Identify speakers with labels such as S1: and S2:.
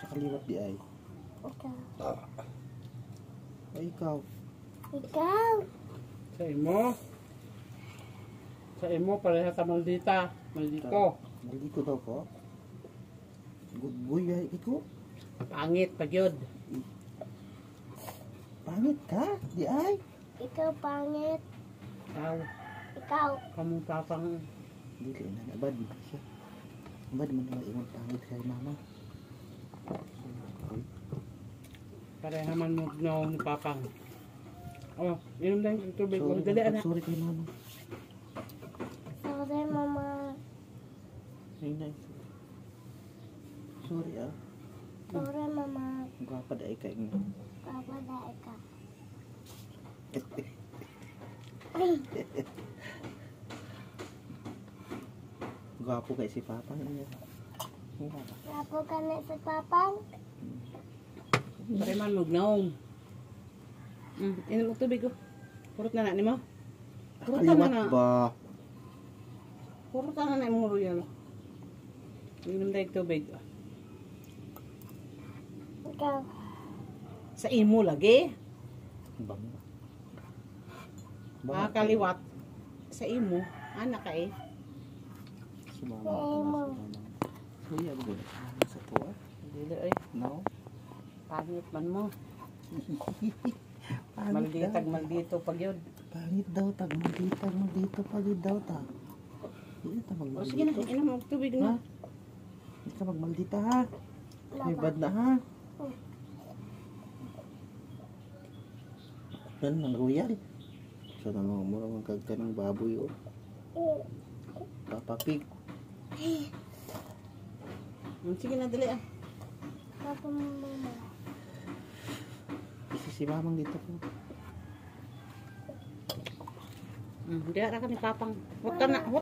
S1: Sa kaliwat di ay.
S2: Ikaw.
S1: Ay, ikaw.
S2: Ikaw.
S3: Sa imo. Sa imo, pareha ka maldita. Maldito.
S1: Maldito daw ko. Good boy ay ikaw.
S3: Pangit, pagyod.
S1: Pangit ka, di ay.
S2: Ikaw pangit.
S3: Ikaw.
S2: Ikaw.
S3: Kamu papang.
S1: Dili na nabad mo siya. Nabad mo naman ingon pangit kay mama.
S3: Pareha man mo ni papang. Oh, inom lang yung tubig. Huwag dali, anak.
S1: Sorry kay mama.
S2: Sorry, mama.
S1: Ay, nay. Sorry ah.
S2: Sorry, mama.
S1: Gwapa da kay nga.
S2: Papa na ikaw.
S1: Gwapo kay si Papa niya.
S2: Lapo ka na sa papang.
S3: Pareha man mo gnaong. Inom mo tubig ko. Purot na ni mo. Purot ka
S1: Kaliwat
S3: na.
S1: ba?
S3: Purot ka na imong royal. Inom na yung tubig.
S2: Ikaw.
S3: Sa imo lagi.
S1: Bang.
S3: Kaliwat. Sa imo. Anak ka eh.
S1: Sumama
S2: Sa
S1: ka na,
S2: imo.
S1: sumama. Kuya, ba ba? Sa tuwa?
S3: Dili ay.
S1: No?
S3: Pangit man mo.
S1: Pangit
S3: Malditag,
S1: daw.
S3: maldito pagyod.
S1: Pangit daw, tag malditag, maldito pagid daw ta. Hindi ta
S3: O
S1: magmaldito.
S3: sige na, inom mo tubig
S1: Ha?
S3: na.
S1: Hindi ka magmaldita ha. May bad na ha. Yan, ang royal. Sa namang murang kagkanang baboy o. Papapig.
S3: Sige na, dali ah.
S2: Papa, mama.
S1: Kasi si mamang dito po.
S3: Hindi ka ni papang. Huwag ka na.